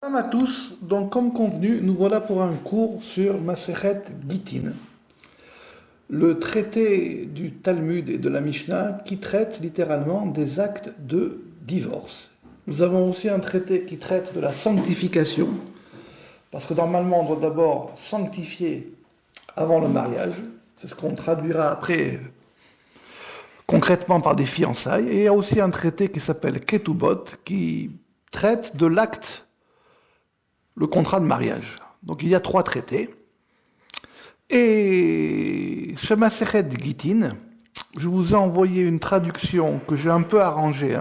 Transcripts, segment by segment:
Salam à tous, donc comme convenu, nous voilà pour un cours sur Masechet Gittin, le traité du Talmud et de la Mishnah qui traite littéralement des actes de divorce. Nous avons aussi un traité qui traite de la sanctification, parce que normalement on doit d'abord sanctifier avant le mariage, c'est ce qu'on traduira après concrètement par des fiançailles, et il y a aussi un traité qui s'appelle Ketubot qui traite de l'acte, le contrat de mariage. Donc il y a 3 traités. Et chez Masechet Gittin, je vous ai envoyé une traduction que j'ai un peu arrangée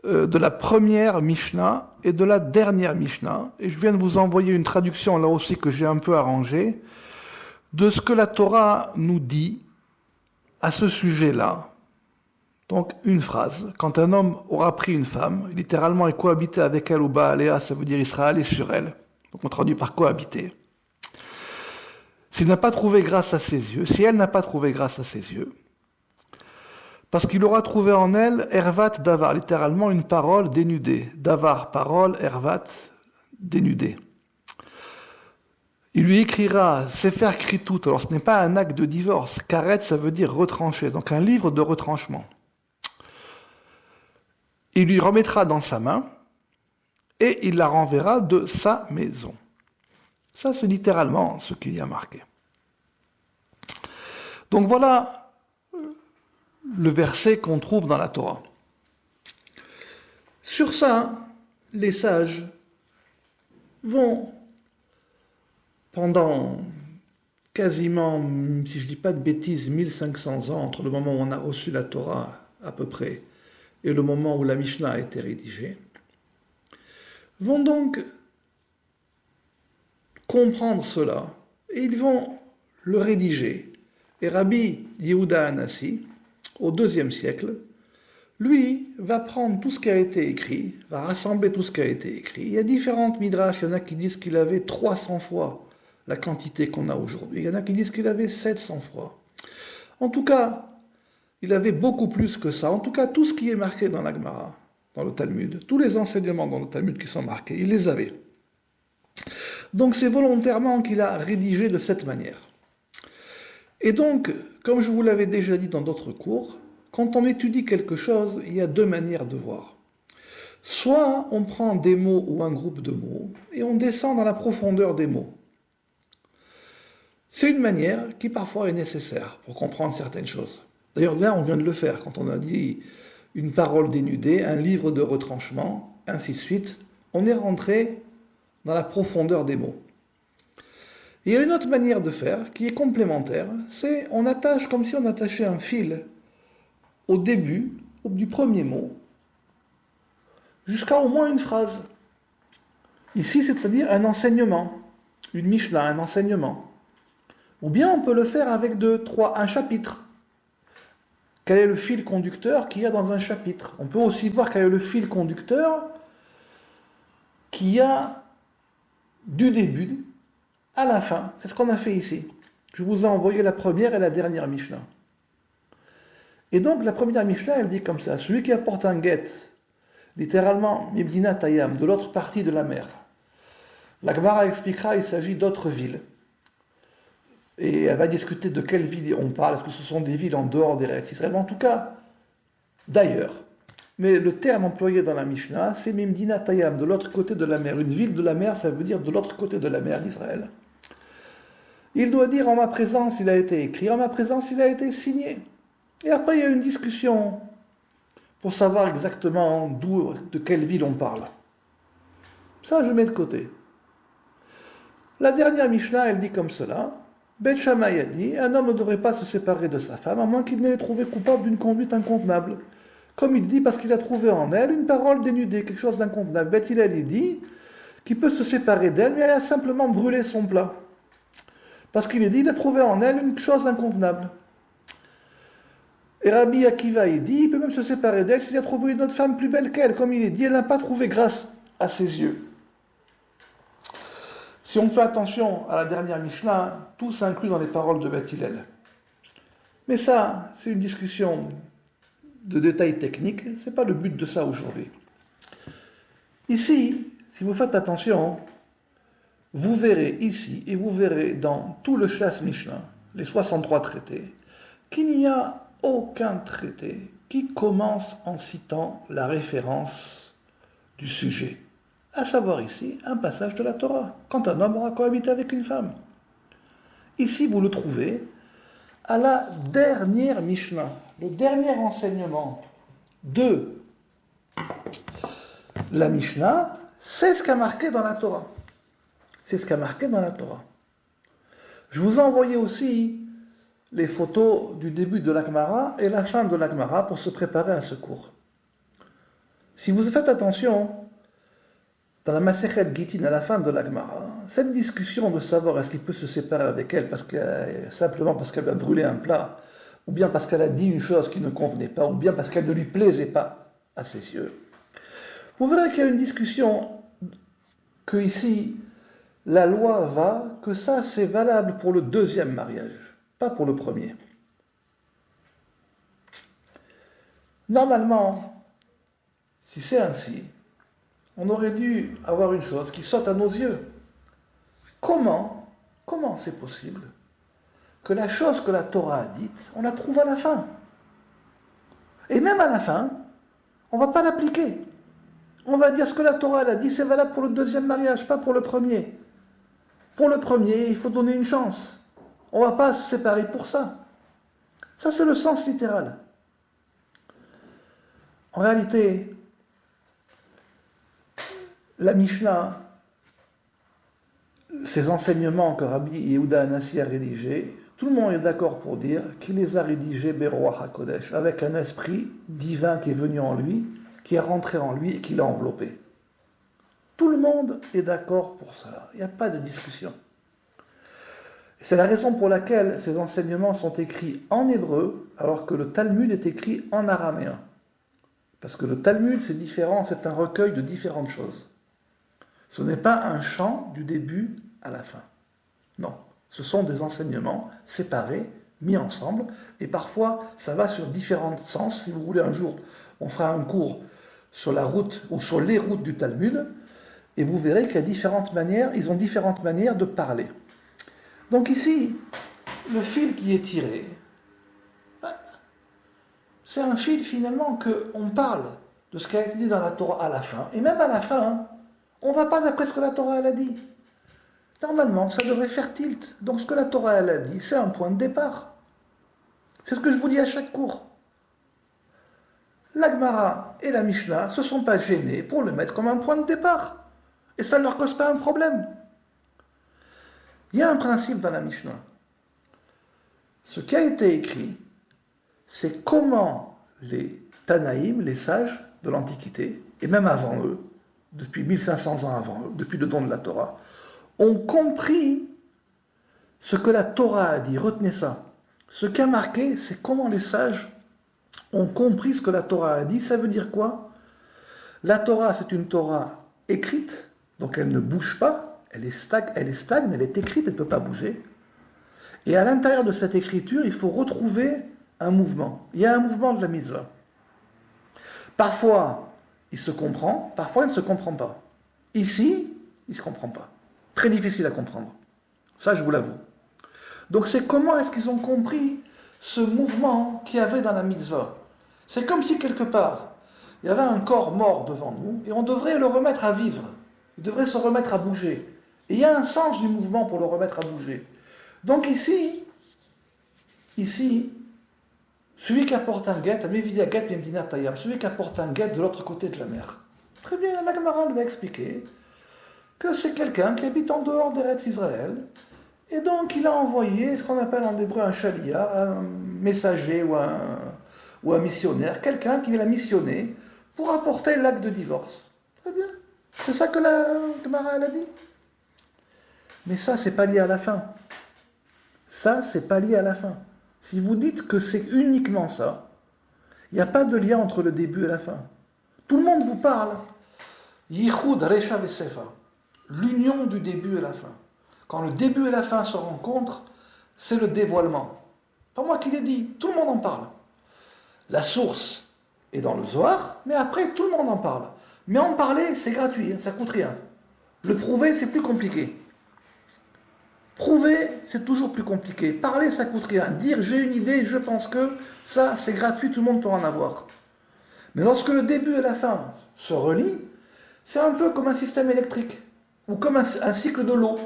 de la première Mishnah et de la dernière Mishnah. Et je viens de vous envoyer une traduction là aussi que j'ai un peu arrangée de ce que la Torah nous dit à ce sujet-là. Donc une phrase, quand un homme aura pris une femme, littéralement et cohabité avec elle ou Baaléa, ça veut dire il sera allé sur elle. Donc on traduit par cohabiter. S'il n'a pas trouvé grâce à ses yeux, si elle n'a pas trouvé grâce à ses yeux, parce qu'il aura trouvé en elle Ervat Davar, littéralement une parole dénudée. Davar, parole, Ervat, dénudée. Il lui écrira Sefer Kritout, alors ce n'est pas un acte de divorce, Karet ça veut dire retrancher, donc un livre de retranchement. Il lui remettra dans sa main et il la renverra de sa maison. Ça c'est littéralement ce qu'il y a marqué. Donc voilà le verset qu'on trouve dans la Torah. Sur ça, les sages vont, pendant quasiment, si je ne dis pas de bêtises, 1500 ans, entre le moment où on a reçu la Torah à peu près, et le moment où la Mishnah a été rédigée, vont donc comprendre cela, et ils vont le rédiger. Et Rabbi Yehuda Hanassi, au IIe siècle, lui va prendre tout ce qui a été écrit, va rassembler tout ce qui a été écrit. Il y a différentes midrash, il y en a qui disent qu'il avait 300 fois la quantité qu'on a aujourd'hui, il y en a qui disent qu'il avait 700 fois. En tout cas, il avait beaucoup plus que ça. En tout cas, tout ce qui est marqué dans la Gemara, dans le Talmud, tous les enseignements dans le Talmud qui sont marqués, il les avait. Donc c'est volontairement qu'il a rédigé de cette manière. Et donc, comme je vous l'avais déjà dit dans d'autres cours, quand on étudie quelque chose, il y a 2 manières de voir. Soit on prend des mots ou un groupe de mots et on descend dans la profondeur des mots. C'est une manière qui parfois est nécessaire pour comprendre certaines choses. D'ailleurs là on vient de le faire quand on a dit une parole dénudée, un livre de retranchement, ainsi de suite. On est rentré dans la profondeur des mots. Il y a une autre manière de faire qui est complémentaire, c'est on attache comme si on attachait un fil au début du premier mot jusqu'à au moins une phrase. Ici, c'est-à-dire un enseignement, une Mishnah, un enseignement. Ou bien on peut le faire avec un chapitre. Quel est le fil conducteur qu'il y a dans un chapitre? On peut aussi voir quel est le fil conducteur qu'il y a du début à la fin. C'est ce qu'on a fait ici. Je vous ai envoyé la première et la dernière Mishnah. Et donc la première Mishnah, elle dit comme ça, celui qui apporte un guet, littéralement, Mibdina Tayam, de l'autre partie de la mer. La Gemara expliquera, il s'agit d'autres villes. Et elle va discuter de quelles villes on parle, est-ce que ce sont des villes en dehors des Eretz Israël, en tout cas, d'ailleurs. Mais le terme employé dans la Mishnah, c'est Mimdina Tayam, de l'autre côté de la mer. Une ville de la mer, ça veut dire de l'autre côté de la mer d'Israël. Il doit dire en ma présence il a été écrit, en ma présence il a été signé. Et après il y a une discussion pour savoir exactement de quelle ville on parle. Ça je mets de côté. La dernière Mishnah, elle dit comme cela. Beth Shammai a dit, un homme ne devrait pas se séparer de sa femme à moins qu'il ne l'ait trouvée coupable d'une conduite inconvenable. Comme il dit, parce qu'il a trouvé en elle une parole dénudée, quelque chose d'inconvenable. Beth Hillel dit qu'il peut se séparer d'elle, mais elle a simplement brûlé son plat. Parce qu'il est dit, il a trouvé en elle une chose inconvenable. Et Rabbi Akiva, il dit, il peut même se séparer d'elle s'il a trouvé une autre femme plus belle qu'elle. Comme il est dit, elle n'a pas trouvé grâce à ses yeux. Si on fait attention à la dernière Mishnah, tout s'inclut dans les paroles de Beth Hillel. Mais ça, c'est une discussion de détails techniques, ce n'est pas le but de ça aujourd'hui. Ici, si vous faites attention, vous verrez ici, et vous verrez dans tout le Shas Mishnah, les 63 traités, qu'il n'y a aucun traité qui commence en citant la référence du sujet. À savoir ici, un passage de la Torah, quand un homme aura cohabité avec une femme. Ici, vous le trouvez à la dernière Mishnah, le dernier enseignement de la Mishnah, c'est ce qu'a marqué dans la Torah. C'est ce qu'a marqué dans la Torah. Je vous ai envoyé aussi les photos du début de l'Agmara et la fin de l'Agmara pour se préparer à ce cours. Si vous faites attention, dans la Masechet Gittin, à la fin de l'Agmara, cette discussion de savoir est-ce qu'il peut se séparer avec elle simplement parce qu'elle a brûlé un plat, ou bien parce qu'elle a dit une chose qui ne convenait pas, ou bien parce qu'elle ne lui plaisait pas à ses yeux, vous verrez qu'il y a une discussion que ici, la loi va, que ça c'est valable pour le deuxième mariage, pas pour le premier. Normalement, si c'est ainsi, on aurait dû avoir une chose qui saute à nos yeux. Comment c'est possible que la chose que la Torah a dite, on la trouve à la fin? Et même à la fin, on ne va pas l'appliquer. On va dire ce que la Torah a dit, c'est valable pour le deuxième mariage, pas pour le premier. Pour le premier, il faut donner une chance. On ne va pas se séparer pour ça. Ça, c'est le sens littéral. En réalité, la Mishnah, ces enseignements que Rabbi Yehuda Hanassi a rédigés, tout le monde est d'accord pour dire qu'il les a rédigés Beroach HaKodesh, avec un esprit divin qui est venu en lui, qui est rentré en lui et qui l'a enveloppé. Tout le monde est d'accord pour cela. Il n'y a pas de discussion. C'est la raison pour laquelle ces enseignements sont écrits en hébreu, alors que le Talmud est écrit en araméen. Parce que le Talmud, c'est différent, c'est un recueil de différentes choses. Ce n'est pas un chant du début à la fin. Non, ce sont des enseignements séparés, mis ensemble, et parfois ça va sur différents sens. Si vous voulez, un jour, on fera un cours sur la route ou sur les routes du Talmud, et vous verrez qu'il y a différentes manières, ils ont différentes manières de parler. Donc ici, le fil qui est tiré, c'est un fil finalement qu'on parle de ce qui a été dit dans la Torah à la fin, et même à la fin, on ne va pas d'après ce que la Torah elle a dit. Normalement, ça devrait faire tilt. Donc ce que la Torah elle a dit, c'est un point de départ. C'est ce que je vous dis à chaque cours. L'Agmara et la Mishnah ne se sont pas gênés pour le mettre comme un point de départ. Et ça ne leur cause pas un problème. Il y a un principe dans la Mishnah. Ce qui a été écrit, c'est comment les Tanaïm, les sages de l'Antiquité, et même avant eux, depuis 1500 ans avant eux, depuis le don de la Torah, ont compris ce que la Torah a dit. Retenez ça. Ce qui a marqué, c'est comment les sages ont compris ce que la Torah a dit. Ça veut dire quoi? La Torah, c'est une Torah écrite, donc elle ne bouge pas, elle est stagne, elle est écrite, elle ne peut pas bouger. Et à l'intérieur de cette écriture, il faut retrouver un mouvement. Il y a un mouvement de la mitzvah. Parfois, il se comprend, parfois il ne se comprend pas. Ici, il ne se comprend pas. Très difficile à comprendre. Ça, je vous l'avoue. Donc c'est comment est-ce qu'ils ont compris ce mouvement qu'il y avait dans la mitzvah. C'est comme si quelque part, il y avait un corps mort devant nous et on devrait le remettre à vivre. Il devrait se remettre à bouger. Et il y a un sens du mouvement pour le remettre à bouger. Donc ici, celui qui apporte un guet, celui qui apporte un guet de l'autre côté de la mer. Très bien, la Gemara va expliquer que c'est quelqu'un qui habite en dehors d'Eretz Israël, et donc il a envoyé ce qu'on appelle en hébreu un shalia, un messager ou un missionnaire, quelqu'un qui l'a missionné pour apporter l'acte de divorce. Très bien. C'est ça que la Gemara a dit. Mais ça, c'est pas lié à la fin. Ça, c'est pas lié à la fin. Si vous dites que c'est uniquement ça, il n'y a pas de lien entre le début et la fin. Tout le monde vous parle. Yichud, Recha et Sefa. L'union du début et la fin. Quand le début et la fin se rencontrent, c'est le dévoilement. Pas moi qui l'ai dit, tout le monde en parle. La source est dans le Zohar, mais après tout le monde en parle. Mais en parler, c'est gratuit, ça coûte rien. Le prouver, c'est plus compliqué. Prouver, c'est toujours plus compliqué. Parler, ça coûte rien. Dire j'ai une idée, je pense que, ça, c'est gratuit, tout le monde peut en avoir. Mais lorsque le début et la fin se relient, c'est un peu comme un système électrique, ou comme un cycle de l'eau,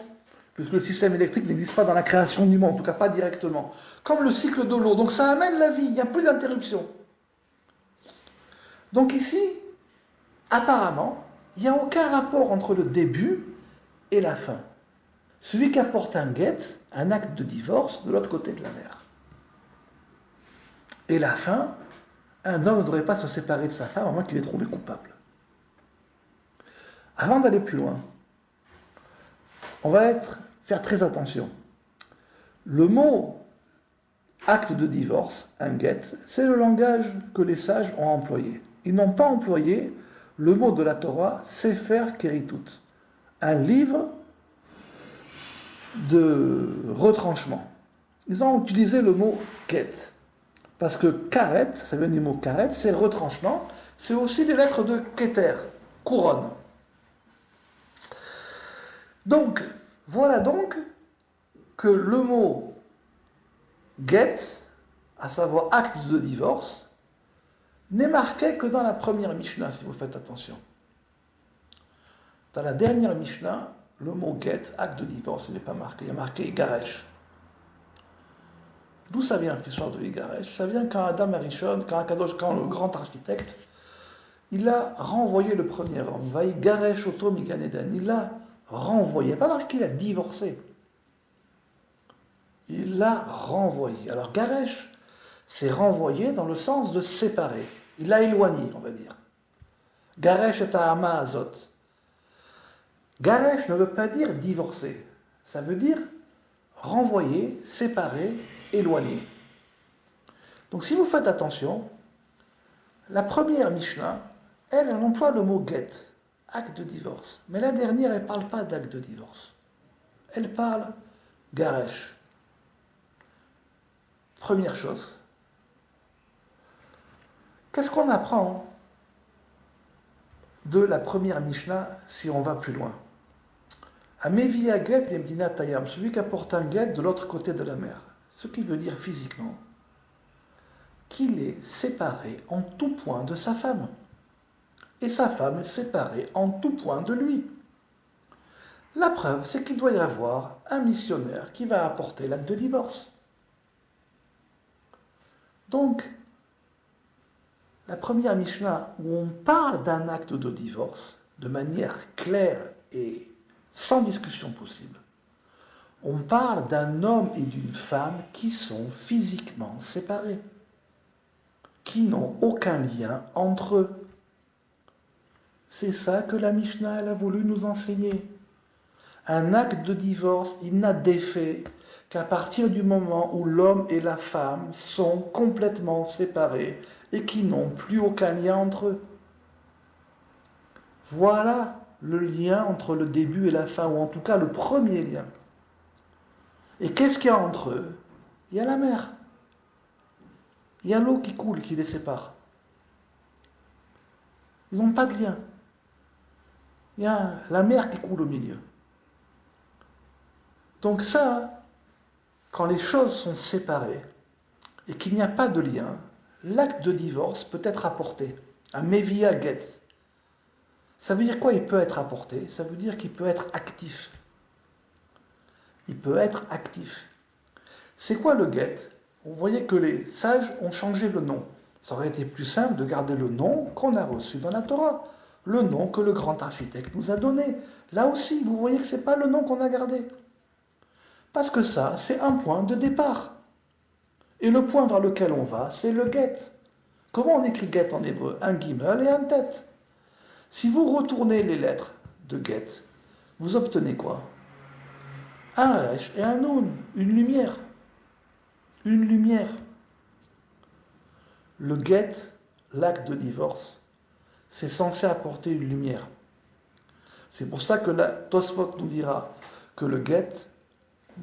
puisque le système électrique n'existe pas dans la création du monde, en tout cas pas directement. Comme le cycle de l'eau. Donc ça amène la vie, il n'y a plus d'interruption. Donc ici, apparemment, il n'y a aucun rapport entre le début et la fin. Celui qui apporte un guet, un acte de divorce, de l'autre côté de la mer. Et la fin, un homme ne devrait pas se séparer de sa femme à moins qu'il ait trouvé coupable. Avant d'aller plus loin, on va faire très attention. Le mot acte de divorce, un guet, c'est le langage que les sages ont employé. Ils n'ont pas employé le mot de la Torah, Sefer Keritut, un livre de retranchement. Ils ont utilisé le mot get, parce que karet, ça vient du mot karet, c'est retranchement, c'est aussi les lettres de keter, couronne. Donc, voilà donc que le mot get, à savoir acte de divorce, n'est marqué que dans la première Mishnah, si vous faites attention. Dans la dernière Mishnah, le mot get, acte de divorce, il n'est pas marqué, il y a marqué Garesh. D'où ça vient cette histoire de Garesh? Ça vient quand Adam Arishon, quand le grand architecte, il a renvoyé le premier homme, Vaï Garesh Oto Migan Eden, il l'a renvoyé, pas marqué qu'il a divorcé. Il l'a renvoyé. Alors Garesh, c'est renvoyé dans le sens de séparer. Il l'a éloigné, on va dire. Garesh et Ha'ama Azot. Garesh ne veut pas dire divorcer. Ça veut dire renvoyer, séparer, éloigner. Donc si vous faites attention, la première Mishnah, elle emploie le mot get, acte de divorce. Mais la dernière, elle ne parle pas d'acte de divorce. Elle parle Garesh. Première chose. Qu'est-ce qu'on apprend de la première Mishnah si on va plus loin? Ameviya get lemdina tayam, celui qui apporte un get de l'autre côté de la mer. Ce qui veut dire physiquement qu'il est séparé en tout point de sa femme. Et sa femme est séparée en tout point de lui. La preuve, c'est qu'il doit y avoir un missionnaire qui va apporter l'acte de divorce. Donc, la première Mishnah où on parle d'un acte de divorce de manière claire et sans discussion possible, on parle d'un homme et d'une femme qui sont physiquement séparés, qui n'ont aucun lien entre eux. C'est ça que la Mishnah elle a voulu nous enseigner. Un acte de divorce, il n'a d'effet qu'à partir du moment où l'homme et la femme sont complètement séparés et qui n'ont plus aucun lien entre eux. Voilà le lien entre le début et la fin, ou en tout cas le premier lien. Et qu'est-ce qu'il y a entre eux? Il y a la mer. Il y a l'eau qui coule, qui les sépare. Ils n'ont pas de lien. Il y a la mer qui coule au milieu. Donc ça, quand les choses sont séparées et qu'il n'y a pas de lien, l'acte de divorce peut être apporté. Un mevia get. Ça veut dire quoi? Il peut être apporté. Ça veut dire qu'il peut être actif. Il peut être actif. C'est quoi le get? Vous voyez que les sages ont changé le nom. Ça aurait été plus simple de garder le nom qu'on a reçu dans la Torah. Le nom que le grand architecte nous a donné. Là aussi, vous voyez que ce n'est pas le nom qu'on a gardé. Parce que ça, c'est un point de départ. Et le point vers lequel on va, c'est le get. Comment on écrit get en hébreu? Un gimel et un tet. Si vous retournez les lettres de get, vous obtenez quoi? Un resh et un nun, une lumière. Une lumière. Le get, l'acte de divorce, c'est censé apporter une lumière. C'est pour ça que la Tosfot nous dira que le get,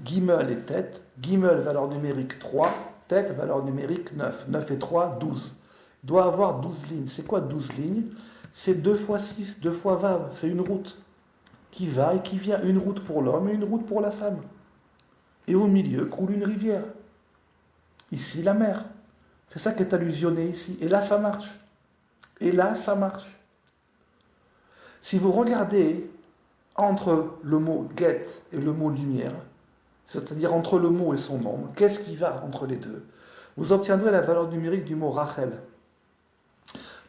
Gimel et Tet, Gimel valeur numérique 3, Tet valeur numérique 9. 9 et 3, 12. Il doit avoir 12 lignes. C'est quoi 12 lignes? c'est 2 fois 6, 2 fois Vav, c'est une route qui va et qui vient, une route pour l'homme et une route pour la femme. Et au milieu coule une rivière. Ici, la mer. C'est ça qui est allusionné ici. Et là, ça marche. Et là, ça marche. Si vous regardez entre le mot get et le mot lumière, c'est-à-dire entre le mot et son nombre, qu'est-ce qui va entre les deux? Vous obtiendrez la valeur numérique du mot Rachel.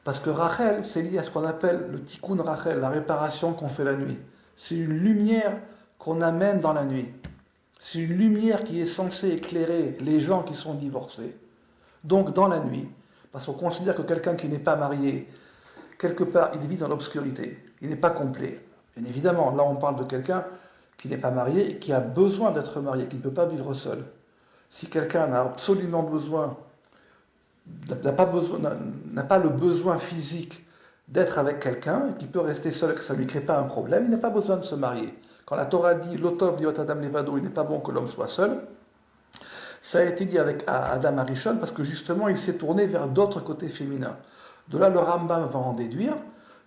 Parce que Rachel, c'est lié à ce qu'on appelle le tikkun Rachel, la réparation qu'on fait la nuit. C'est une lumière qu'on amène dans la nuit. C'est une lumière qui est censée éclairer les gens qui sont divorcés. Donc dans la nuit, parce qu'on considère que quelqu'un qui n'est pas marié, quelque part, il vit dans l'obscurité. Il n'est pas complet. Bien évidemment, là on parle de quelqu'un qui n'est pas marié et qui a besoin d'être marié, qui ne peut pas vivre seul. Si quelqu'un a absolument besoin, n'a pas le besoin physique d'être avec quelqu'un, et qui peut rester seul et que ça ne lui crée pas un problème, il n'a pas besoin de se marier. Quand la Torah dit « L'otov liot Adam levado », il n'est pas bon que l'homme soit seul, ça a été dit avec Adam Arishon parce que justement il s'est tourné vers d'autres côtés féminins. De là, le Rambam va en déduire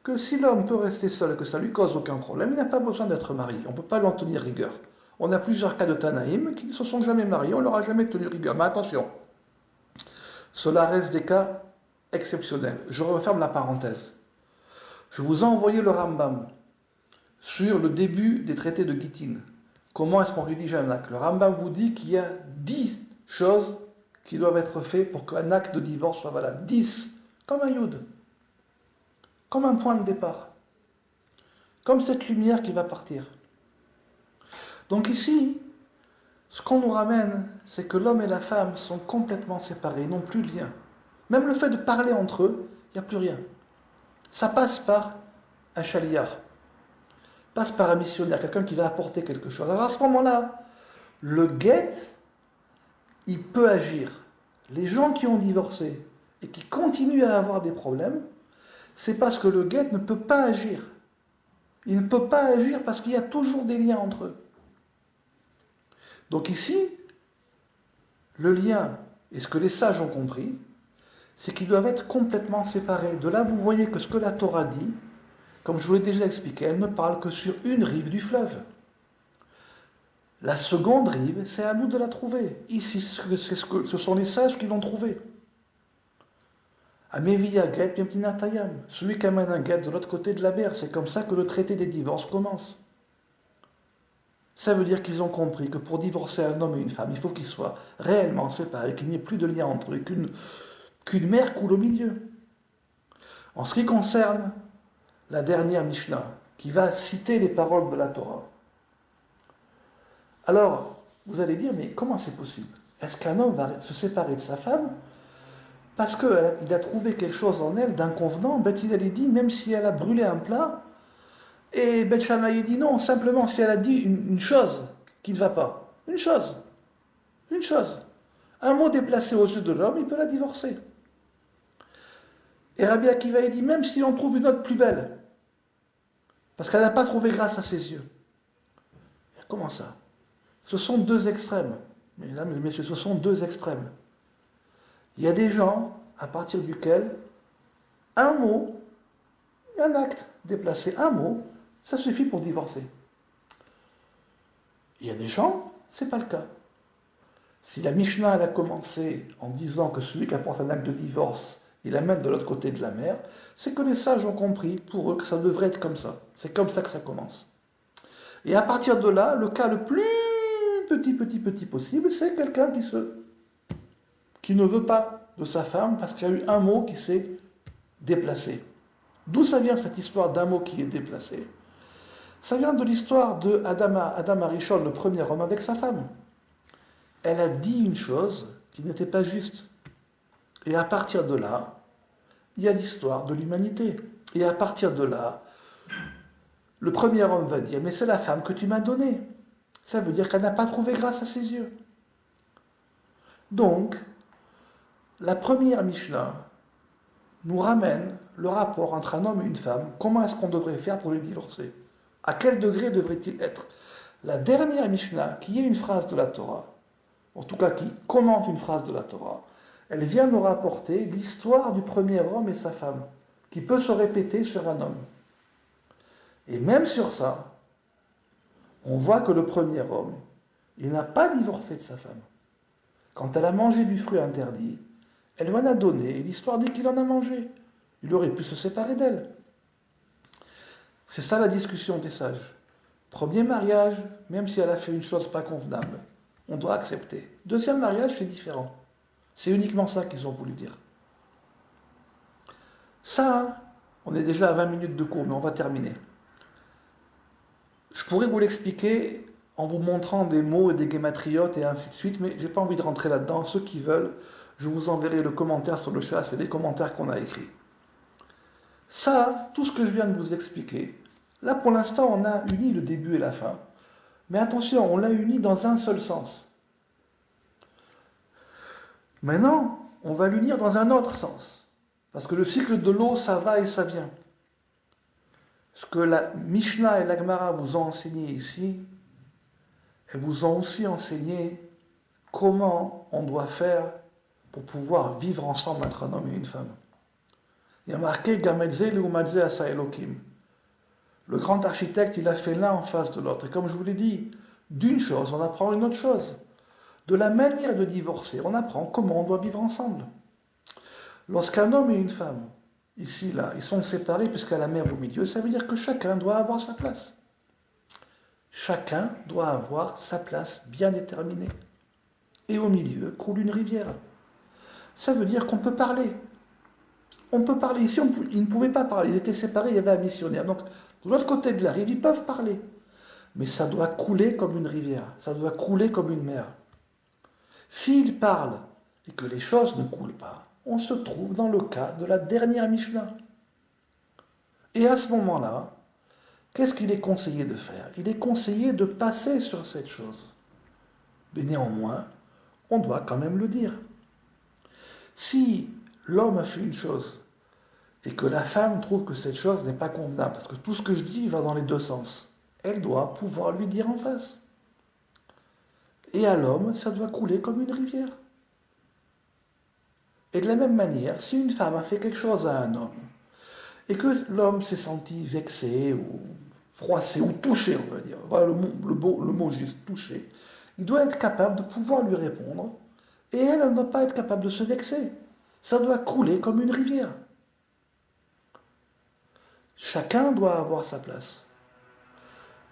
que si l'homme peut rester seul et que ça ne lui cause aucun problème, il n'a pas besoin d'être marié. On ne peut pas lui en tenir rigueur. On a plusieurs cas de Tanaïm qui ne se sont jamais mariés, on ne leur a jamais tenu rigueur. Mais attention, cela reste des cas exceptionnels. Je referme la parenthèse. Je vous ai envoyé le Rambam sur le début des traités de Gittin. Comment est-ce qu'on rédige un acte? Le Rambam vous dit qu'il y a 10 choses qui doivent être faites pour qu'un acte de divorce soit valable. 10, comme un yud, comme un point de départ, comme cette lumière qui va partir. Donc ici, ce qu'on nous ramène, c'est que l'homme et la femme sont complètement séparés, ils n'ont plus de lien. Même le fait de parler entre eux, il n'y a plus rien. Ça passe par un chaliar, passe par un missionnaire, quelqu'un qui va apporter quelque chose. Alors à ce moment-là, le get, il peut agir. Les gens qui ont divorcé et qui continuent à avoir des problèmes, c'est parce que le get ne peut pas agir. Il ne peut pas agir parce qu'il y a toujours des liens entre eux. Donc ici, le lien, et ce que les sages ont compris, c'est qu'ils doivent être complètement séparés. De là, vous voyez que ce que la Torah dit, comme je vous l'ai déjà expliqué, elle ne parle que sur une rive du fleuve. La seconde rive, c'est à nous de la trouver. Ici, ce sont les sages qui l'ont trouvée. Ameviya get piemtinatayam, celui qui amène un get de l'autre côté de la mer. C'est comme ça que le traité des divorces commence. Ça veut dire qu'ils ont compris que pour divorcer un homme et une femme, il faut qu'ils soient réellement séparés, qu'il n'y ait plus de lien entre eux, qu'une mer coule au milieu. En ce qui concerne la dernière Mishnah, qui va citer les paroles de la Torah. Alors, vous allez dire, mais comment c'est possible? Est-ce qu'un homme va se séparer de sa femme parce qu'il a trouvé quelque chose en elle d'inconvenant? Beth Hillel dit, même si elle a brûlé un plat, et Beth Shammai dit non, simplement si elle a dit une chose qui ne va pas. Une chose. Une chose. Un mot déplacé aux yeux de l'homme, il peut la divorcer. Et Rabbi Akiva dit, même s'il en trouve une autre plus belle, parce qu'elle n'a pas trouvé grâce à ses yeux. Comment ça? Ce sont deux extrêmes. Mesdames et messieurs, ce sont deux extrêmes. Il y a des gens à partir duquel un mot, un acte déplacé, un mot, ça suffit pour divorcer. Il y a des gens, ce n'est pas le cas. Si la Mishnah elle a commencé en disant que celui qui apporte un acte de divorce, il l'amène de l'autre côté de la mer, c'est que les sages ont compris pour eux que ça devrait être comme ça. C'est comme ça que ça commence. Et à partir de là, le cas le plus petit possible, c'est quelqu'un qui ne veut pas de sa femme parce qu'il y a eu un mot qui s'est déplacé. D'où ça vient cette histoire d'un mot qui est déplacé? Ça vient de l'histoire de Adam Arishon, le premier homme, avec sa femme. Elle a dit une chose qui n'était pas juste. Et à partir de là, il y a l'histoire de l'humanité. Et à partir de là, le premier homme va dire, mais c'est la femme que tu m'as donnée. Ça veut dire qu'elle n'a pas trouvé grâce à ses yeux. Donc, la première Mishnah nous ramène le rapport entre un homme et une femme. Comment est-ce qu'on devrait faire pour les divorcer? À quel degré devrait-il être? La dernière Mishnah, qui est une phrase de la Torah, en tout cas qui commente une phrase de la Torah, elle vient nous rapporter l'histoire du premier homme et sa femme. qui peut se répéter sur un homme. Et même sur ça, on voit que le premier homme, il n'a pas divorcé de sa femme. Quand elle a mangé du fruit interdit, elle lui en a donné, et l'histoire dit qu'il en a mangé. Il aurait pu se séparer d'elle. C'est ça la discussion des sages. Premier mariage, même si elle a fait une chose pas convenable, on doit accepter. Deuxième mariage, c'est différent. C'est uniquement ça qu'ils ont voulu dire. Ça, hein, on est déjà à 20 minutes de cours, mais on va terminer. Je pourrais vous l'expliquer en vous montrant des mots et des guématriotes et ainsi de suite, mais je n'ai pas envie de rentrer là-dedans. Ceux qui veulent, je vous enverrai le commentaire sur le chat, c'est les commentaires qu'on a écrits. Ça, tout ce que je viens de vous expliquer, là pour l'instant on a uni le début et la fin, mais attention, on l'a uni dans un seul sens. Maintenant, on va l'unir dans un autre sens, parce que le cycle de l'eau, ça va et ça vient. Ce que la Mishnah et la Gemara vous ont enseigné ici, elles vous ont aussi enseigné comment on doit faire pour pouvoir vivre ensemble entre un homme et une femme. Il y a marqué Gamelze Leumadze Asa Elokim. Le grand architecte, il a fait l'un en face de l'autre. Et comme je vous l'ai dit, d'une chose, on apprend une autre chose. De la manière de divorcer, on apprend comment on doit vivre ensemble. Lorsqu'un homme et une femme, ici, là, ils sont séparés puisqu'il y a la mer au milieu, ça veut dire que chacun doit avoir sa place. Chacun doit avoir sa place bien déterminée. Et au milieu coule une rivière. Ça veut dire qu'on peut parler. On peut parler. Ici, ils ne pouvaient pas parler. Ils étaient séparés, il y avait un missionnaire. Donc, de l'autre côté de la rive, ils peuvent parler. Mais ça doit couler comme une rivière. Ça doit couler comme une mer. S'ils parlent et que les choses ne coulent pas, on se trouve dans le cas de la dernière Mishnah. Et à ce moment-là, qu'est-ce qu'il est conseillé de faire? Il est conseillé de passer sur cette chose. Mais néanmoins, on doit quand même le dire. Si l'homme a fait une chose et que la femme trouve que cette chose n'est pas convenable, parce que tout ce que je dis va dans les deux sens, elle doit pouvoir lui dire en face. Et à l'homme, ça doit couler comme une rivière. Et de la même manière, si une femme a fait quelque chose à un homme, et que l'homme s'est senti vexé, ou froissé, ou touché, on va dire, voilà le mot juste, touché, il doit être capable de pouvoir lui répondre, et elle ne doit pas être capable de se vexer. Ça doit couler comme une rivière. Chacun doit avoir sa place.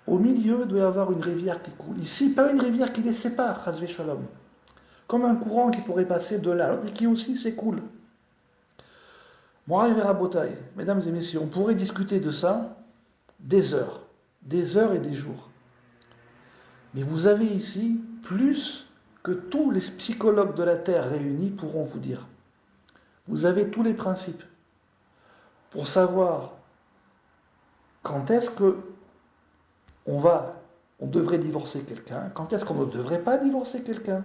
Au milieu, il doit y avoir une rivière qui coule. Ici, pas une rivière qui les sépare, Chazvé Shalom. Comme un courant qui pourrait passer de là, et qui aussi s'écoule. Moraï Verabotaï, mesdames et messieurs, on pourrait discuter de ça des heures et des jours. Mais vous avez ici plus que tous les psychologues de la Terre réunis pourront vous dire. Vous avez tous les principes pour savoir quand est-ce que on devrait divorcer quelqu'un, quand est-ce qu'on ne devrait pas divorcer quelqu'un,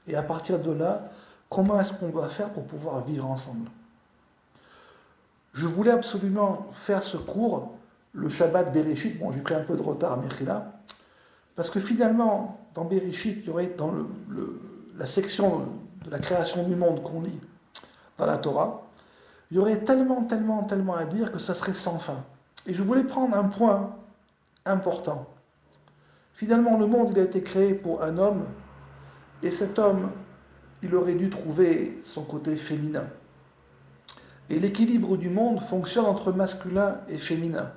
et à partir de là, comment est-ce qu'on doit faire pour pouvoir vivre ensemble. Je voulais absolument faire ce cours, le Shabbat Bereshit, bon j'ai pris un peu de retard, Mechila, parce que finalement, dans Bereshit, il y aurait dans la section de la création du monde qu'on lit dans la Torah, il y aurait tellement à dire que ça serait sans fin. Et je voulais prendre un point important. Finalement, le monde, il a été créé pour un homme, et cet homme, il aurait dû trouver son côté féminin. Et l'équilibre du monde fonctionne entre masculin et féminin.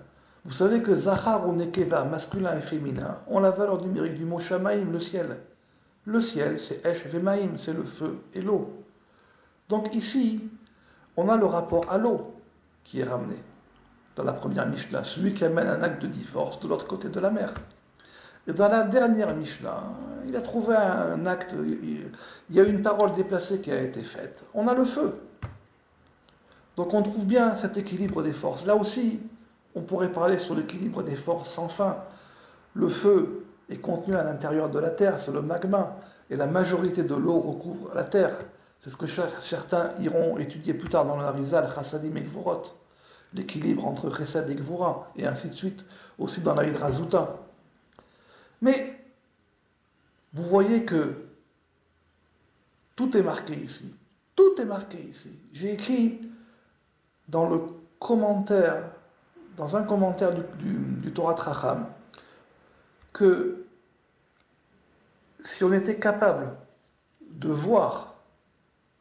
Vous savez que Zahar ou Nekeva, masculin et féminin, ont la valeur numérique du mot Shamaïm, le ciel. Le ciel, c'est Esh Vemaïm, c'est le feu et l'eau. Donc ici, on a le rapport à l'eau qui est ramené dans la première Mishnah, celui qui amène un acte de divorce de l'autre côté de la mer. Et dans la dernière Mishnah, il a trouvé un acte, il y a une parole déplacée qui a été faite. On a le feu. Donc on trouve bien cet équilibre des forces. Là aussi, on pourrait parler sur l'équilibre des forces sans fin. Le feu est contenu à l'intérieur de la terre, c'est le magma, et la majorité de l'eau recouvre la terre. C'est ce que certains iront étudier plus tard dans le Harizal, Chassadim et Gvorot. L'équilibre entre Chessad et Gvura, et ainsi de suite, aussi dans la Hydrazuta. Mais vous voyez que tout est marqué ici. Tout est marqué ici. J'ai écrit dans le commentaire, dans un commentaire du Torah Tracham, que si on était capable de voir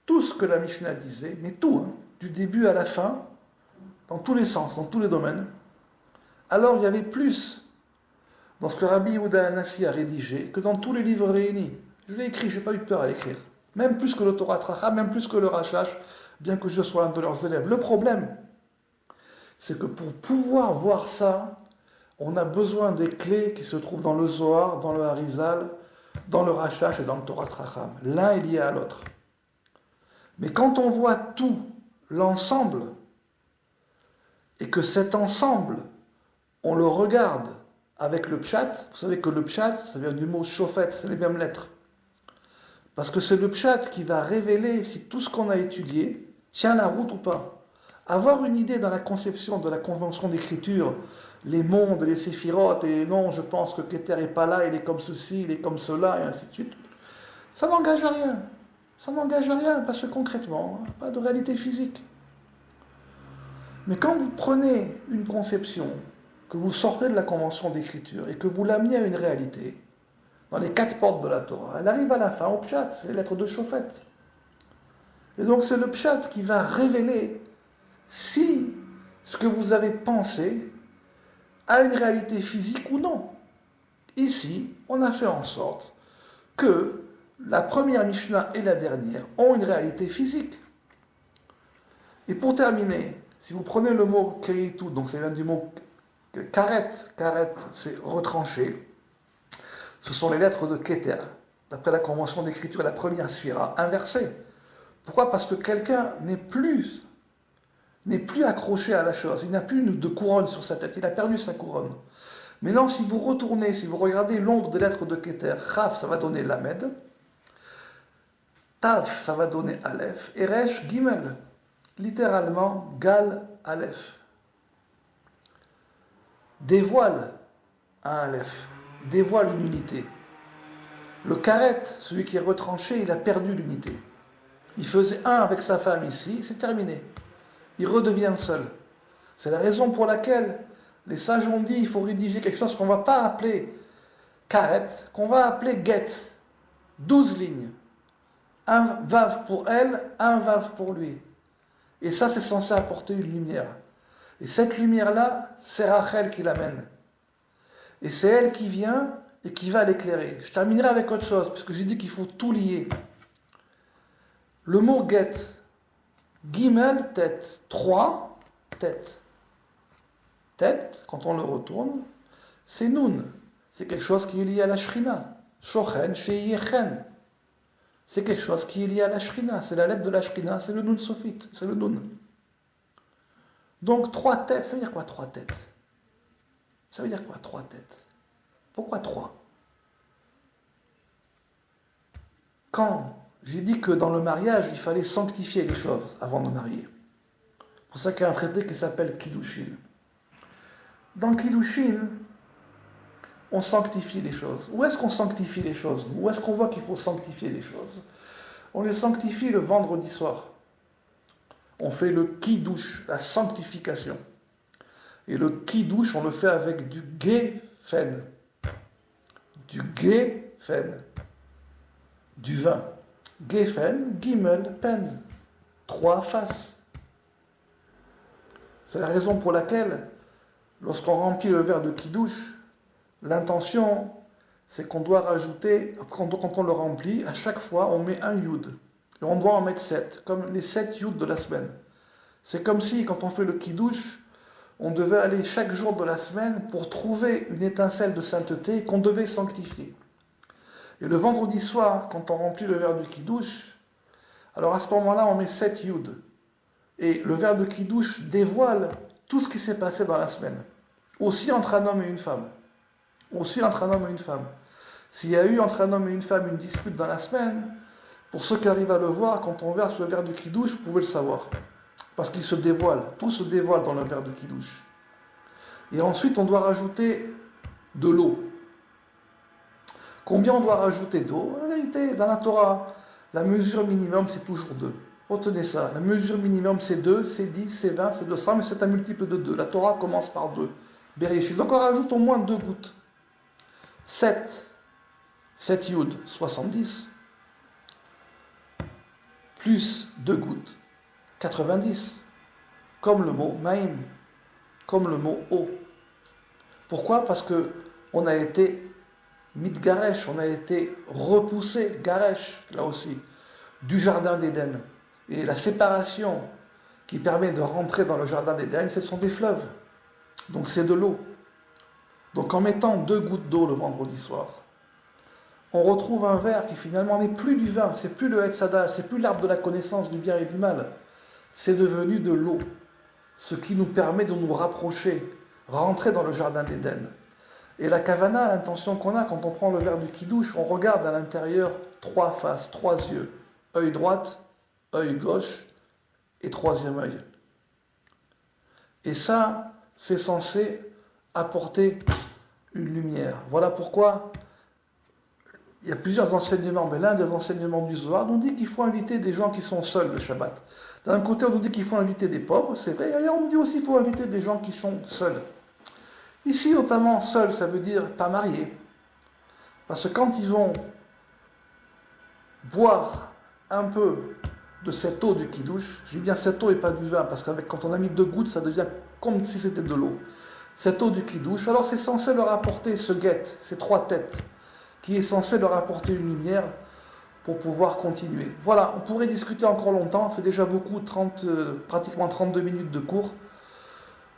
tout ce que la Mishnah disait, mais tout, hein, du début à la fin, dans tous les sens, dans tous les domaines, alors il y avait plus dans ce que Rabbi Yehuda Hanassi a rédigé que dans tous les livres réunis. Je l'ai écrit, je n'ai pas eu peur à l'écrire. Même plus que le Torah Tracham, même plus que le Rashash, bien que je sois un de leurs élèves. Le problème, c'est que pour pouvoir voir ça, on a besoin des clés qui se trouvent dans le Zohar, dans le Harizal, dans le Rashash et dans le Torah Tracham. L'un est lié à l'autre. Mais quand on voit tout, l'ensemble, et que cet ensemble, on le regarde avec le pshat, vous savez que le pshat, ça vient du mot shofet, c'est les mêmes lettres. Parce que c'est le pshat qui va révéler si tout ce qu'on a étudié tient la route ou pas. Avoir une idée dans la conception de la convention d'écriture, les mondes, les séphirotes, et non, je pense que Keter n'est pas là, il est comme ceci, il est comme cela, et ainsi de suite, ça n'engage à rien. Ça n'engage à rien, parce que concrètement, pas de réalité physique. Mais quand vous prenez une conception, que vous sortez de la convention d'écriture, et que vous l'amenez à une réalité, dans les 4 portes de la Torah, elle arrive à la fin au pshat, c'est les lettres de Shofet. Et donc c'est le pshat qui va révéler si ce que vous avez pensé a une réalité physique ou non. Ici, on a fait en sorte que la première Mishnah et la dernière ont une réalité physique. Et pour terminer, si vous prenez le mot keritu, donc ça vient du mot karet, karet c'est retranché, ce sont les lettres de Keter, d'après la convention d'écriture, la première sphira, inversée. Pourquoi? Parce que quelqu'un n'est plus accroché à la chose, il n'a plus de couronne sur sa tête, il a perdu sa couronne. Maintenant, si vous retournez, si vous regardez l'ombre des lettres de Keter, Chaf, ça va donner Lamed, Tav, ça va donner Aleph, et Resh, Gimel, littéralement, Gal, Aleph. Dévoile un Aleph, dévoile une unité. Le Karet, celui qui est retranché, il a perdu l'unité. Il faisait un avec sa femme ici, c'est terminé. Il redevient seul. C'est la raison pour laquelle les sages ont dit qu'il faut rédiger quelque chose qu'on ne va pas appeler Karet, qu'on va appeler Get. 12 lignes. Un vav pour elle, un vav pour lui. Et ça, c'est censé apporter une lumière. Et cette lumière-là, c'est Rachel qui l'amène. Et c'est elle qui vient et qui va l'éclairer. Je terminerai avec autre chose, puisque j'ai dit qu'il faut tout lier. Le mot get, Gimel, tête, 3, tête. Tête, quand on le retourne, c'est Nun. C'est quelque chose qui est lié à la Shrina. Shochen, Sheyechen. C'est quelque chose qui est lié à la Shrina. C'est la lettre de la Shrina, c'est le Nun Sophite, c'est le Nun. Donc 3 têtes, ça veut dire quoi 3 têtes? Ça veut dire quoi 3 têtes? Pourquoi 3? Quand j'ai dit que dans le mariage, il fallait sanctifier les choses avant de marier. C'est pour ça qu'il y a un traité qui s'appelle Kiddushin. Dans Kiddushin, on sanctifie les choses. Où est-ce qu'on sanctifie les choses? Où est-ce qu'on voit qu'il faut sanctifier les choses? On les sanctifie le vendredi soir. On fait le kiddush, la sanctification. Et le kiddush, on le fait avec du gefen. Du gefen. Du vin. Gefen, gimel, pen. 3 faces. C'est la raison pour laquelle, lorsqu'on remplit le verre de kiddush, l'intention, c'est qu'on doit rajouter, quand on le remplit, à chaque fois, on met un yud. Et on doit en mettre 7, comme les 7 yuds de la semaine. C'est comme si, quand on fait le kiddush, on devait aller chaque jour de la semaine pour trouver une étincelle de sainteté qu'on devait sanctifier. Et le vendredi soir, quand on remplit le verre du kiddush, alors à ce moment-là, on met 7 yuds. Et le verre de kiddush dévoile tout ce qui s'est passé dans la semaine. Aussi entre un homme et une femme. Aussi entre un homme et une femme. S'il y a eu entre un homme et une femme une dispute dans la semaine, pour ceux qui arrivent à le voir, quand on verse le verre de kiddush, vous pouvez le savoir. Parce qu'il se dévoile, tout se dévoile dans le verre de kiddush. Et ensuite, on doit rajouter de l'eau. Combien on doit rajouter d'eau? En vérité, dans la Torah, la mesure minimum, c'est toujours 2. Retenez ça. La mesure minimum, c'est 2, c'est 10, c'est 20, c'est 200, mais c'est un multiple de 2. La Torah commence par 2. Bereshit. Donc on rajoute au moins 2 gouttes. 7. 7 yud, 70. Plus 2 gouttes, 90. Comme le mot maïm. Comme le mot eau. Pourquoi? Parce que on a été mitgaresh, on a été repoussé, garesh, là aussi, du jardin d'Éden. Et la séparation qui permet de rentrer dans le jardin d'Éden, ce sont des fleuves. Donc c'est de l'eau. Donc en mettant 2 gouttes d'eau le vendredi soir, on retrouve un verre qui finalement n'est plus du vin, c'est plus le Hetzada, c'est plus l'arbre de la connaissance du bien et du mal. C'est devenu de l'eau. Ce qui nous permet de nous rapprocher, rentrer dans le jardin d'Éden. Et la kavana, l'intention qu'on a quand on prend le verre du kidouche, on regarde à l'intérieur 3 faces, 3 yeux. Œil droite, œil gauche et 3e œil. Et ça, c'est censé apporter une lumière. Voilà pourquoi il y a plusieurs enseignements, mais l'un des enseignements du Zohar nous dit qu'il faut inviter des gens qui sont seuls le Shabbat. D'un côté, on nous dit qu'il faut inviter des pauvres, c'est vrai, et ailleurs, on nous dit aussi qu'il faut inviter des gens qui sont seuls. Ici, notamment, seul, ça veut dire pas mariés. Parce que quand ils vont boire un peu de cette eau du kidouche, je dis bien cette eau et pas du vin, parce que quand on a mis 2 gouttes, ça devient comme si c'était de l'eau. Cette eau du kidouche, alors c'est censé leur apporter ce guet, ces 3 têtes, qui est censé leur apporter une lumière pour pouvoir continuer. Voilà, on pourrait discuter encore longtemps, c'est déjà beaucoup, pratiquement 32 minutes de cours.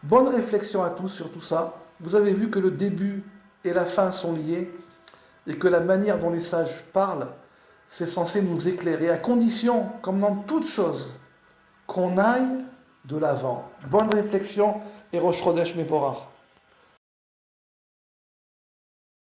Bonne réflexion à tous sur tout ça. Vous avez vu que le début et la fin sont liés et que la manière dont les sages parlent, c'est censé nous éclairer, à condition, comme dans toute chose, qu'on aille de l'avant. Bonne réflexion et Rosh Chodesh Mevorach.